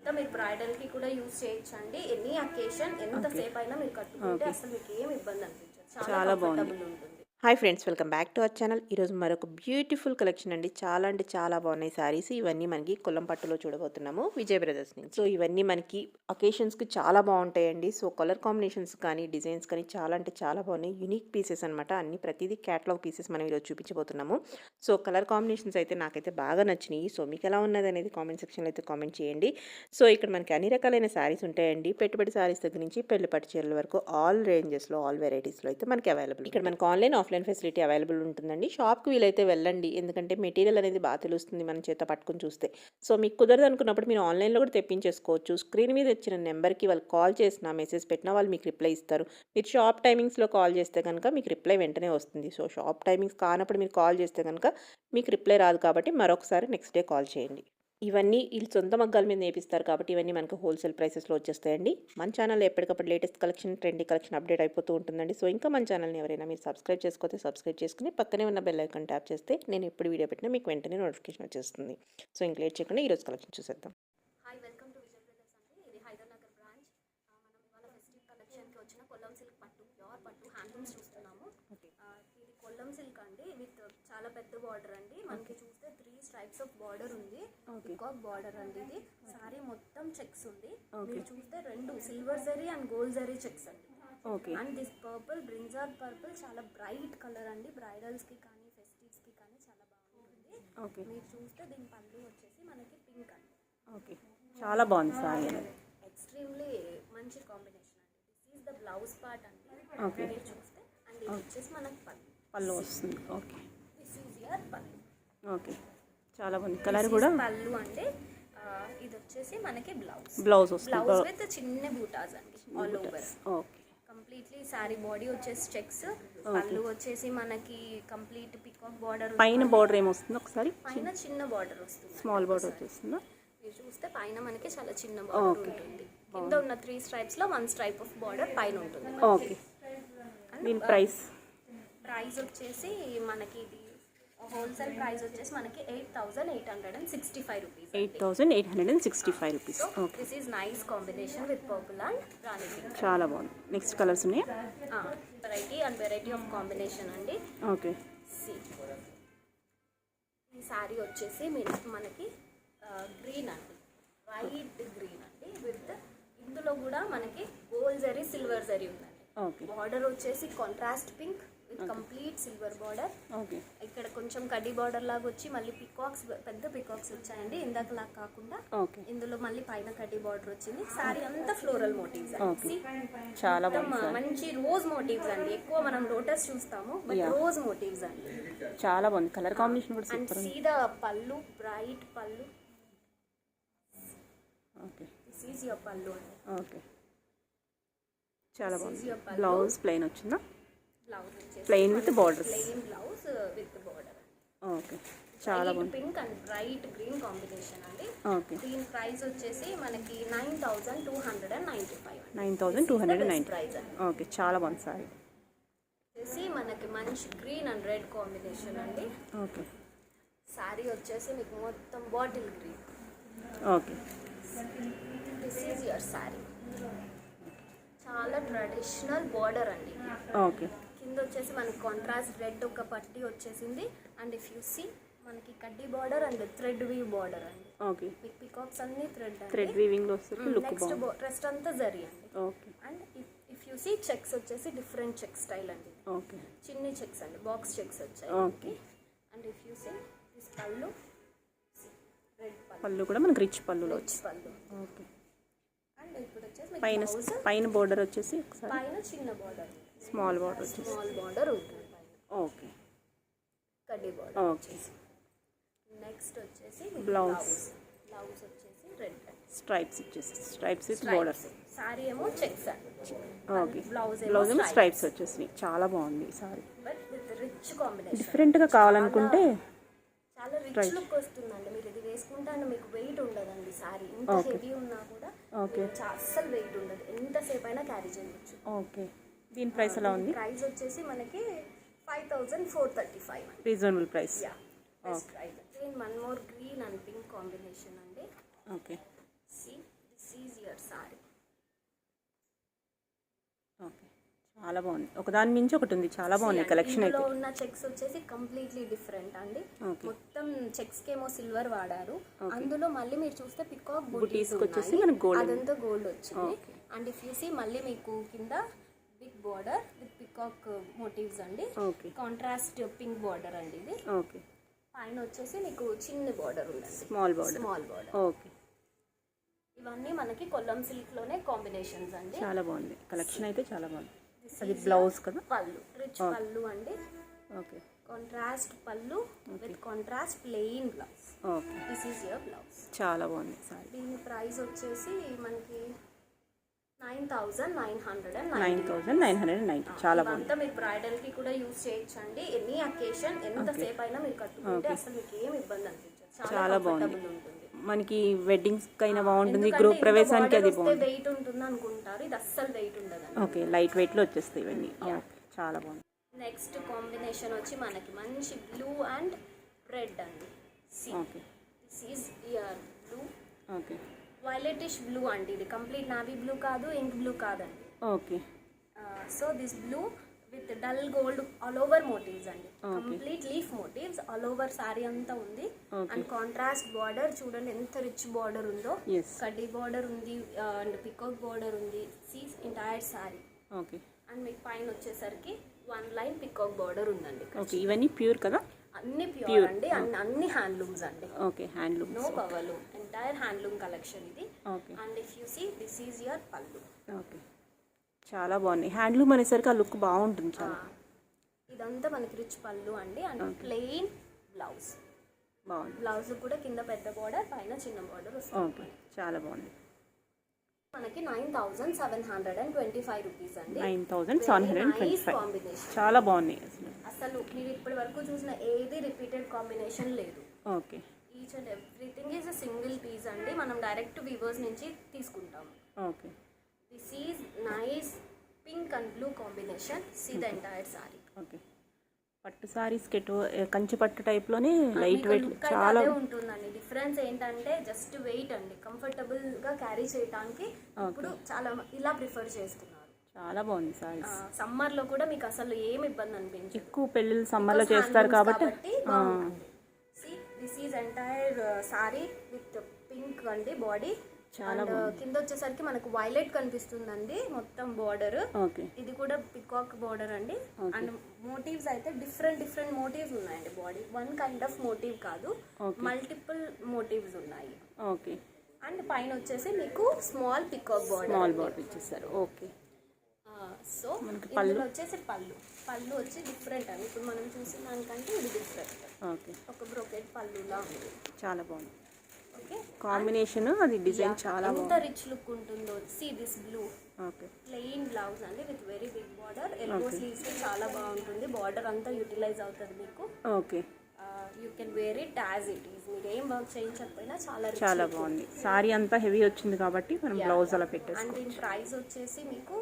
మొత్తం మీరు బ్రైడల్ కి కూడా యూజ్ చేయొచ్చండి. ఎనీ అకేషన్ ఎంతసేపు అయినా మీరు కట్టుకుంటే అసలు మీకు ఏం ఇబ్బంది అనిపించదు. చాలా కంఫర్టబుల్ ఉంటుంది. Hi friends, welcome back to our channel. ఈరోజు మరొక బ్యూటిఫుల్ కలెక్షన్ అండి. చాలా అంటే చాలా బాగున్నాయి శారీస్. ఇవన్నీ మనకి కొల్లం పట్టులో చూడబోతున్నాము విజయ్ బ్రదర్స్ నుంచి. సో ఇవన్నీ మనకి అకేషన్స్కి చాలా బాగుంటాయండి. సో కలర్ కాంబినేషన్స్ కానీ డిజైన్స్ కానీ చాలా అంటే చాలా బాగున్నాయి. యూనిక్ పీసెస్ అనమాట. అన్ని ప్రతిదీ క్యాటలాగ్ పీసెస్ మనం ఈరోజు చూపించబోతున్నాము. సో కలర్ కాంబినేషన్స్ అయితే నాకైతే బాగా నచ్చినాయి. సో మీకు ఎలా ఉన్నది అనేది కామెంట్ సెక్షన్లో అయితే కామెంట్ చేయండి. సో ఇక్కడ మనకి అన్ని రకాలైన శారీస్ ఉంటాయండి. పెట్టుబడి శారీస్ దగ్గర నుంచి పెళ్లి పట్టు చీరల వరకు ఆల్ రేంజెస్లో ఆల్ వెరైటీస్లో అయితే మనకి అవైలబుల్. ఇక్కడ మనకి ఆన్లైన్ ఆఫ్లైన్ ఫెసిలిటీ అవైలబుల్ ఉంటుందండి. షాప్కి వీలైతే వెళ్ళండి, ఎందుకంటే మెటీరియల్ అనేది బాగా తెలుస్తుంది మన చేత పట్టుకుని చూస్తే. సో మీకు కుదరదు అనుకున్నప్పుడు మీరు ఆన్లైన్లో కూడా తెప్పించేసుకోవచ్చు. స్క్రీన్ మీద వచ్చిన నెంబర్కి వాళ్ళు కాల్ చేసినా మెసేజ్ పెట్టినా వాళ్ళు మీకు రిప్లై ఇస్తారు. మీరు షాప్ టైమింగ్స్లో కాల్ చేస్తే కనుక మీకు రిప్లై వెంటనే వస్తుంది. సో షాప్ టైమింగ్స్ కానప్పుడు మీరు కాల్ చేస్తే కనుక మీకు రిప్లై రాదు, కాబట్టి మరొకసారి నెక్స్ట్ డే కాల్ చేయండి. ఇవన్నీ వీళ్ళు సొంత మగ్గాల మీద నేపిస్తారు కాబట్టి ఇవన్నీ మనకు హోల్సేల్ ప్రైసెస్లో వచ్చేస్తాయండి. మన ఛానల్లో ఎప్పటికప్పుడు latest collection, trendy collection update అయిపోతూ ఉంటుందండి. సో ఇంకా మన ఛానల్ని ఎవరైనా మీరు సబ్స్క్రైబ్ చేసుకోతే సబ్స్క్రైబ్ చేసుకుని పక్కనే ఉన్న బెల్ ఐకాన్ ట్యాప్ చేస్తే నేను ఎప్పుడు వీడియో పెట్టినా మీకు వెంటనే నోటిఫికేషన్ వచ్చేస్తుంది. సో ఇంక లేట్ చేయకుండా ఈరోజు కలెక్షన్ చూసేద్దాం. Hi, welcome to Vijay brothers అండి. ఇది హైదరాబాద్ బ్రాంచ్. మనం ఇవాళ ఫెస్టివ్ కలెక్షన్కి వచ్చిన కొల్లం సిల్క్ పట్టు, ప్యూర్ పట్టు హ్యాండ్లూమ్స్ చూస్తున్నాము. ఇది కొల్లం సిల్క్ అండి, విత్ చాలా పెద్ద బార్డర్ అండి. మనకి చూస్తే 3 స్ట్రైప్స్ ఆఫ్ బార్డర్ ఉంది. పికాక్ బార్డర్ అండి. ఇది సారీ మొత్తం చెక్స్ ఉంది. మీరు చూస్తే 2 silver zari and gold zari checks అండి. And this purple, brinjal purple, చాలా బ్రైట్ కలర్ అండి. బ్రైడల్స్ కి కానీ ఫెస్టివ్స్ కి కానీ చాలా బాగుంటుంది. మీరు చూస్తే దీని పళ్ళు వచ్చేసి మనకి పింక్ అండి. చాలా బాగుంది సారీ. ఎక్స్ట్రీమ్లీ మంచి కాంబినేషన్ అండి. This is the blouse part అండి. మీరు చూస్తే అండ్ ఇది వచ్చేసి మనకి పళ్ళు వస్తుంది. Okay, this is your pallu. Okay, చాలా బాగుంది. కలర్ కూడా పళ్ళు అంటే ఇది వచ్చేసి మనకి బ్లౌజ్ వస్తుంది. బ్లౌజ్ విత్ చిన్న బూటాస్ అండి all over. Okay, completely sorry body వచ్చేసి చెక్స్, పళ్ళు వచ్చేసి మనకి కంప్లీట్ పికాక్ బార్డర్. పైన బార్డర్ ఏమొస్తుంది ఒకసారి? పైన చిన్న బార్డర్ వస్తుంది, స్మాల్ బార్డర్ వచ్చేస్తుందా? మీరు చూస్తే పైన మనకి చాలా చిన్న బార్డర్ ఉంటుంది. కింద ఉన్న 3 స్ట్రైప్స్ లో 1 స్ట్రైప్ ఆఫ్ బార్డర్ పైన ఉంటుంది. ఓకే, దీని ప్రైస్ వచ్చేసి మనకి ఇది హోల్సేల్ ప్రైస్ వచ్చేసి మనకి 8,865 rupees. 8,865 rupees. Okay, this is nice combination with purple and Rani pink. చాలా బాగుంది. నెక్స్ట్ కలర్స్ ఉన్నాయి. వెరైటీ ఆఫ్ కాంబినేషన్ అండి. ఓకే, ఈ సారీ వచ్చేసి మనకి గ్రీన్ అండి, వైట్ గ్రీన్ అండి. విత్ ఇందులో కూడా మనకి గోల్డ్ జరీ, సిల్వర్ జరీ ఉందండి. బార్డర్ వచ్చేసి contrast pink with complete silver border. ఇక్కడ కొంచెం కడ్డీ బార్డర్ లాగా వచ్చి మళ్ళీ పికాక్స్, పెద్ద పికాక్స్ వచ్చాయండి. ఇందాకలా కాకుండా ఇందులో మళ్ళీ పైన కడ్డీ బార్డర్ వచ్చింది. సారీ అంతా ఫ్లోరల్ మోటివ్స్ అండి. చాలా మంచి రోజ్ మోటివ్స్ అండి. ఎక్కువ మనం లోటస్ చూస్తాము, బట్ రోజ్ మోటివ్స్ అండి. చాలా బాగుంది. కలర్ కాంబినేషన్ కూడా అండ్ సీ ద పళ్ళు, బ్రైట్ పళ్ళు. ఓకే, దిస్ ఈజ్ యువర్ పళ్ళు అండి. ఓకే, చాలా బాగుంది. బ్లౌజ్ ప్లెయిన్ వచ్చిందా? బ్లౌజ్ వచ్చేసి plain with borders. Plain blouse with border. Okay, చాలా బాగుంది. Pink and bright green combination అండి. ఓకే, దీని ప్రైస్ వచ్చేసి మనకి 9,295. 9,290 ప్రైస్ అండి. ఓకే, చాలా బాగుంది సారీ. వచ్చేసి మనకి మంచి గ్రీన్ అండ్ రెడ్ కాంబినేషన్ అండి. ఓకే, సారీ వచ్చేసి మీకు మొత్తం bottle green. Okay, this is your sorry. చాలా ట్రెడిషనల్ బార్డర్ అండి. ఓకే, కింద వచ్చేసి మనకి కాంట్రాస్ట్ రెడ్ ఒక పట్టీ వచ్చేసింది. అండ్ ఇఫ్ యూ సీ మనకి కడ్డీ border and thread weave border అండి. ఓకే, పికాక్స్ అన్ని థ్రెడ్ వీవింగ్ లో వస్తుంది. లుక్ నెక్స్ట్ రెస్ట్ అంతా జరీ అండి. Okay, and if you see checks వచ్చేసి డిఫరెంట్ చెక్ స్టైల్ అండి. ఓకే, చిన్ని చెక్స్ అండి, బాక్స్ చెక్స్ వచ్చాయి. Okay, and if you see this పళ్ళు, రెడ్ పళ్ళు కూడా మనకి రిచ్ పళ్ళులో వచ్చి. పళ్ళు. ఓకే, అండ్ ఇప్పుడు వచ్చేసి పైన బోర్డర్ వచ్చేసి ఒకసారి పైన చిన్న బార్డర్, స్మాల్ బార్డర్ వచ్చేసి. స్మాల్ బార్డర్ ఉంటుంది పైన. ఓకే, కడ్డీ బార్డర్. ఓకే, నెక్స్ట్ వచ్చేసి బ్లౌజ్ వచ్చేసి రెడ్ స్ట్రైప్స్ ఇచ్చేసి, స్ట్రైప్స్ విత్ బోర్డర్స్. సారీ ఏమో చెక్స్ అండి. ఓకే, బ్లౌజ్ ఏమో స్ట్రైప్స్ వచ్చేసి. చాలా బాగుంది sorry. But with rich combination. డిఫరెంట్గా కావాలనుకుంటే చాలా రిచ్ లుక్ వస్తుందండి. మీరు ఇది వేసుకుంటే మీకు వెయిట్ ఉండదండి. సారీ ఇంత హెవీ ఉన్నా కూడా అస్సలు వెయిట్ ఉండదు. ఎంతసేపు అయినా క్యారీ చేయవచ్చు. ఓకే, దీని ప్రైస్ ఎలా ఉంది? ప్రైస్ వచ్చేసి మనకి 5,435. Reasonable price. One more green and pink combination అండి. ఓకే, సి చాలా బాగుంది, ఒకదాని మించి ఒకటి ఉంది, చాలా బాగుంది కలెక్షన్ అయితే. ఇందులో ఉన్న చెక్స్ వచ్చేసి కంప్లీట్లీ డిఫరెంట్ అండి. మొత్తం చెక్స్ కేమో సిల్వర్ వాడారు, అందులో మళ్ళీ మీరు చూస్తే పికాక్ బూటీస్ వచ్చేసి మనకు గోల్డ్, అదంతా గోల్డ్ వచ్చింది. అండ్ ఇఫ్ యూ సీ మళ్ళీ మీకు కింద big border with peacock motifs అండి, కాంట్రాస్ట్ పింక్ బార్డర్ అండి ఇది. ఓకే, పైన వచ్చేసి మీకు చిన్న బార్డర్ ఉందండి, స్మాల్ బార్డర్. ఓకే, ఇవన్నీ మనకి కొల్లం సిల్క్ లోనే కాంబినేషన్స్ అండి. చాలా బాగుంది కలెక్షన్ అయితే, చాలా బాగుంది. అది బ్లౌజ్ కదా, పళ్ళు రిచ్ పళ్ళు అండి. ఓకే, కాంట్రాస్ట్ పళ్ళు with contrast plain blouse. Okay, this is your blouse. చాలా బాగుంది సారీ. దీని ప్రైస్ వచ్చేసి మనకి 9,990. 9,990. చాలా బాగుంది. అంతా మీరు బ్రైడల్ కి కూడా యూస్ చేయొచ్చండి. ఎనీ అకేషన్ ఎంత సేపు అయినా మీరు కట్టుకుంటే అసలు మీకు ఏం ఇబ్బంది అనిపించదు, చాలా బాగుంది ఉంటుంది. మనకి వెడ్డింగ్స్ కైనా బాగుంటుంది, గృహ ప్రవేశానికి అది బాగుంది. వెయిట్ ఉంటుంది అనుకుంటారు, ఇది అస్సలు వెయిట్ ఉండదు. ఓకే, లైట్ వెయిట్ లో వచ్చేస్తాయి ఇవన్నీ. చాలా బాగుంది. నెక్స్ట్ కాంబినేషన్ వచ్చి మనకి మంచి బ్లూ అండ్ రెడ్ అండి. Okay, this is your blue. Okay, violetish blue అండి, ఇది కంప్లీట్ నావీ బ్లూ కాదు, ఇంక్ బ్లూ కాదండి. Okay, so this blue with dull gold all over motifs అండి, complete leaf motifs all over sari అంతా ఉంది. And contrast border చూడండి ఎంత rich border ఉందో, కడ్డీ బార్డర్ ఉంది అండ్ పికాక్ బార్డర్ ఉంది. Sees entire sari. Okay, and మీకు పైన వచ్చేసరికి 1 లైన్ పికాక్ బార్డర్ ఉందండి. ఓకే, ఇవన్నీ ప్యూర్ కదా, అన్ని ప్యూర్ అండి, అన్ని హ్యాండ్లూమ్స్ అండి. Okay, handloom, no powerloom, entire handloom collection ఇది. Okay, and if you see this is your pallu. Okay, చాలా బాగున్నాయి. హ్యాండ్లూమ్ అనేసరికి ఆ లుక్ బాగుంటుంది చాలా. ఇదంతా మనకి రిచ్ పళ్ళు అండి. అండ్ ప్లెయిన్ బ్లౌజ్ బాగుంది. బ్లౌజ్ కూడా కింద పెద్ద బార్డర్, పైన చిన్న బార్డర్ వస్తుంది. ఓకే, చాలా బాగుంది. మనకి 9,725 రూపీస్ అండి. 9,725. కాంబినేషన్ చాలా బాగున్నాయి అసలు మీరు ఇప్పటి వరకు చూసిన ఏది రిపీటెడ్ కాంబినేషన్ లేదు. Okay, each and everything is a single piece అండి, మనం డైరెక్ట్ వీవర్స్ నుంచి తీసుకుంటాము. Okay, this is nice pink and blue combination. See the entire sari. Okay, పట్టు సారీస్ కంచి పట్టు టైప్ లోనే లైట్ వెయిట్ చాలా ఉంటుందండి. డిఫరెన్స్ ఏంటంటే జస్ట్ వెయిట్ అండి, కంఫర్టబుల్ గా క్యారీ చేయడానికి ఇప్పుడు చాలా ఇలా ప్రిఫర్ చేస్తున్నారు. చాలా బాగుంది సారీ. సమ్మర్ లో కూడా మీకు అసలు ఏమి ఇబ్బంది అనిపించదు, ఎక్కువ పెళ్ళిళ్ళు సమ్మర్ లో చేస్తారు కాబట్టి. This is entire sorry with pink అండి బాడీ. చాలా కింద వచ్చేసరికి మనకు వైలెట్ కనిపిస్తుందండి మొత్తం బార్డర్. ఇది కూడా పికాక్ బార్డర్ అండి. అండ్ మోటివ్స్ అయితే డిఫరెంట్ మోటివ్స్ ఉన్నాయండి. Body one kind of motif కాదు, మల్టిపుల్ మోటివ్స్ ఉన్నాయి. ఓకే, అండ్ పైన వచ్చేసి మీకు స్మాల్ పికాక్ బార్డర్ ఇచ్చేస్తారు. ఓకే, సో ఇందులో వచ్చేసి పళ్ళు వచ్చి డిఫరెంట్ అండి. ఇప్పుడు మనం చూసిన దానికంటే ఇది డిఫరెంట్. ఓకే, ఒక బ్రోకెట్ పళ్ళులా ఉంది, చాలా బాగుంది. ఓకే, కాంబినేషన్ అది డిజైన్ చాలా ఎంత రిచ్ లుక్ ఉంటుందో. See this blue. Okay, plain blouse అండి with very big border. Elbow sleeves చాలా బాగుంటుంది, బార్డర్ అంతా యూటిలైజ్ అవుతుంది మీకు. Okay, you can wear it as it is, మీరు ఏం వర్క్ చేయించకపోయినా చాలా బాగుంది. సారీ అంతా హెవీ వచ్చింది కాబట్టి మనం బ్లౌజ్ అలా పెట్టేసి. అండ్ దీని ప్రైస్ వచ్చేసి మీకు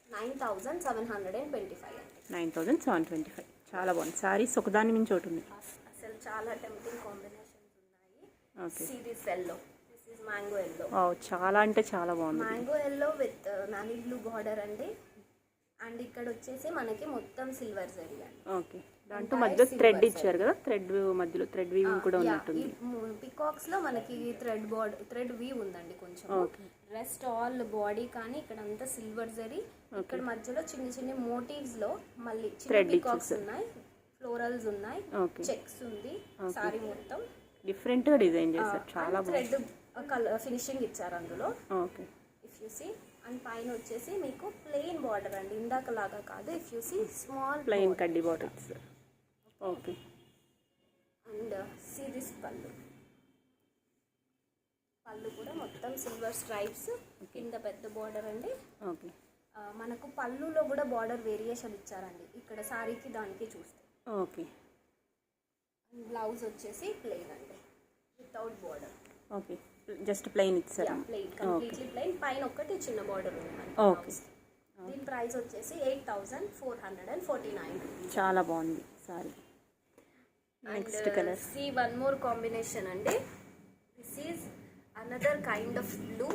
9,725 అండి. 9,725. చాలా బాగుంది. సారీస్ ఒకదాని మించి ఒకటి ఉంది, అసలు చాలా టెంప్టింగ్ కాంబినేషన్స్ ఉన్నాయి. Okay, see this yellow. This is mango yellow. చాలా అంటే చాలా బాగుంది. Mango yellow with navy blue border అండి. అండ్ ఇక్కడ వచ్చేసి మనకి మొత్తం సిల్వర్ జరీ అండి. ఓకే, దాంట్లో మధ్యలో థ్రెడ్ ఇచ్చారు కదా, థ్రెడ్ మధ్యలో థ్రెడ్ వీవింగ్ కూడా ఉన్నట్టుంది. పికాక్స్ లో మనకి థ్రెడ్ వీవ్ ఉందండి కొంచెం. రెస్ట్ ఆల్ బాడీ కానీ ఇక్కడ అంతా సిల్వర్ జరీ. ఇక్కడ మధ్యలో చిన్న మోటివ్స్ లో మళ్ళీ చిన్న పికాక్స్ ఉన్నాయి, ఫ్లోరల్స్ ఉన్నాయి, చెక్స్ ఉంది. సారీ మొత్తం డిఫరెంట్ గా డిజైన్ చేశారు, చాలా బాగుంది. థ్రెడ్ ఫినిషింగ్ ఇచ్చారు అందులో. Okay, if you see. And పైన వచ్చేసి మీకు ప్లెయిన్ బార్డర్ అండి, ఇందాక లాగా కాదు. If you see small plain కడ్డీ borders. Okay, and see this pallu కూడా మొత్తం సిల్వర్ స్ట్రైప్స్, కింద పెద్ద బార్డర్ అండి. ఓకే, మనకు పళ్ళులో కూడా బార్డర్ వేరియేషన్ ఇచ్చారండి ఇక్కడ సారీకి దానికి చూస్తే. ఓకే, బ్లౌజ్ వచ్చేసి ప్లెయిన్ అండి without border. Okay, just plain ఇచ్చారు. Plain, completely plain. పైన ఒకటి చిన్న బార్డర్ ఉంది. ఓకే, దీని ప్రైస్ వచ్చేసి 8,449 రూపీస్. చాలా బాగుంది sari. Next colour. See one more combination అండి. This is another kind of blue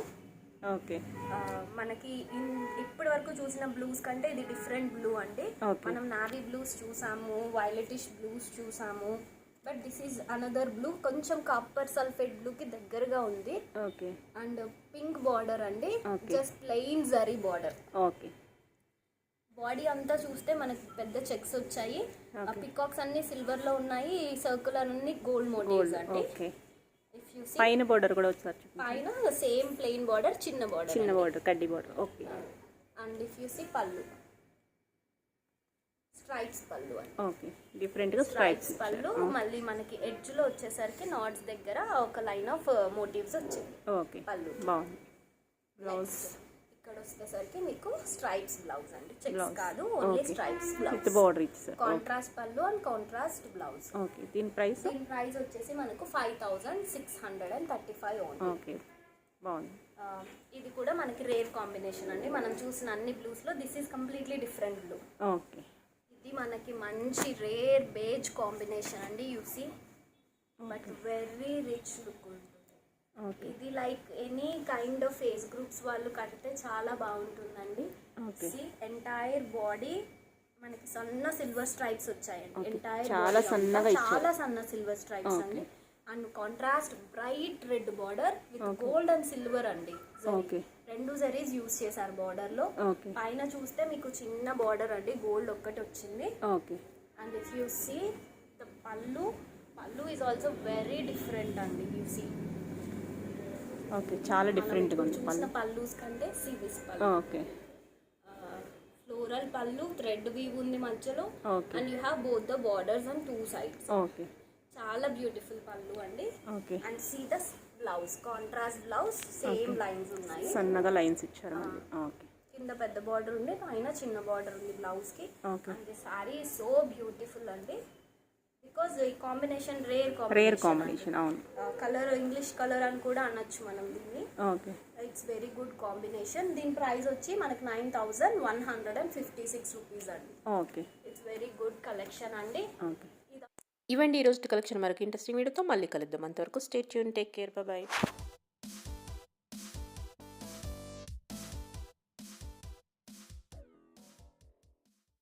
okay. మనకి ఇప్పటి వరకు చూసిన బ్లూస్ కంటే ఇది డిఫరెంట్ బ్లూ అండి. Okay. మనం నావీ బ్లూస్ చూసాము, వైలెటిష్ బ్లూస్ చూసాము, but this is another blue. కొంచెం కాపర్ సల్ఫేట్ బ్లూకి దగ్గరగా ఉంది. ఓకే. అండ్ పింక్ బార్డర్ అండి, Okay. Just plain zari border. Okay. Body అంతా చూస్తే మనకి పెద్ద చెక్స్ వచ్చాయి. Okay. పికాక్స్ అన్ని సిల్వర్ లో ఉన్నాయి, సర్కులర్ అన్ని గోల్డ్ గోల్డ్. మోటివ్స్ అండి. ఓకే. ఇఫ్ యు సీ పైన బోర్డర్ కూడా వచ్చారు. పైన సేమ్ ప్లెయిన్ బార్డర్, చిన్న బార్డర్, చిన్న బోర్డర్, కడ్డీ border. Okay. And if you see పళ్ళు, స్ట్రైప్స్ పళ్ళు అండి. ఓకే. డిఫరెంట్గా స్ట్రైప్స్ స్ట్రైప్స్ పళ్ళు. మళ్ళీ మనకి ఎడ్జ్ లో వచ్చేసరికి నాట్స్ దగ్గర ఒక లైన్ ఆఫ్ మోటివ్స్ వచ్చాయి ఓకే. పళ్ళు. బాగుంది. బ్లౌజ్ ఇక్కడ వచ్చేసరికి మీకు స్ట్రైప్స్ బ్లౌజ్ అండి, చెక్స్ Blouse. కాదు, only Okay. Stripes with blouse. Border ఇచ్చారు. కాంట్రాస్ట్ పళ్ళు అండ్ కాంట్రాస్ట్ బ్లౌజ్. ఓకే. దీని ప్రైస్? దీని ప్రైస్ వచ్చేసి మనకు 5635 ఓన్లీ. ఓకే. బాగుంది. ఇది కూడా మనకి రేర్ కాంబినేషన్ అండి. మనం చూసిన అన్ని బ్లూస్ లో this is completely different blue. Okay. ఇది మనకి మంచి రేర్ బేజ్ కాంబినేషన్ అండి. You see but very rich look ఉంటుంది. ఓకే. ఇది like any kind of face groups వాళ్ళు కడితే చాలా బాగుంటుందండి. Okay. సి ఎంటైర్ బాడీ మనకి సన్న సిల్వర్ స్ట్రైప్స్ వచ్చాయండి. Okay. ఎంటైర్ చాలా సన్నగా ఇచ్చారు. చాలా సన్న సిల్వర్ స్ట్రైప్స్ అండి. And contrast bright red border with gold and silver అండి. Okay. రెండు జరీస్ యూస్ చేశారు బార్డర్ లో. ఓకే. పైన చూస్తే మీకు చిన్న బార్డర్ అండి, గోల్డ్ ఒక్కటి వచ్చింది. Okay. And if you see the పళ్ళు ఈజ్ ఆల్సో వెరీ డిఫరెంట్ అండి. You see okay. చాలా డిఫరెంట్గా ఉంది చూసిన పళ్ళు. పళ్ళుస్ కంటే సి దిస్ పళ్ళు. ఓకే. ఫ్లోరల్ పళ్ళు, థ్రెడ్ వీవ్ ఉంది మధ్యలో. Okay. And you have both the borders and 2 sides. Okay. చాలా బ్యూటిఫుల్ పళ్ళు అండి. Okay. And see the blouse, contrast blouse, same lines ఉన్నాయి. సన్నగా లైన్స్ ఇచ్చారు మళ్ళీ. ఓకే. కింద పెద్ద బార్డర్ ఉంది, పైన చిన్న బార్డర్ ఉంది బ్లౌజ్ కి. Okay. And the sari so beautiful అండి, బికాజ్ ఈ కాంబినేషన్ రేర్ కాంబినేషన్. అవును. కలర్ ఇంగ్లీష్ కలర్ అని కూడా అనొచ్చు మనం దీన్ని. Okay. It's very good combination. దీని ప్రైస్ వచ్చి మనకి 9156 రూపీస్ అండి. Okay. It's very good collection అండి. ఓకే. ఇవండి ఈరోజు కలెక్షన్. మరొక ఇంట్రెస్టింగ్ వీడియోతో మళ్ళీ కలుద్దాం. అంతవరకు stay tune, take care, bye.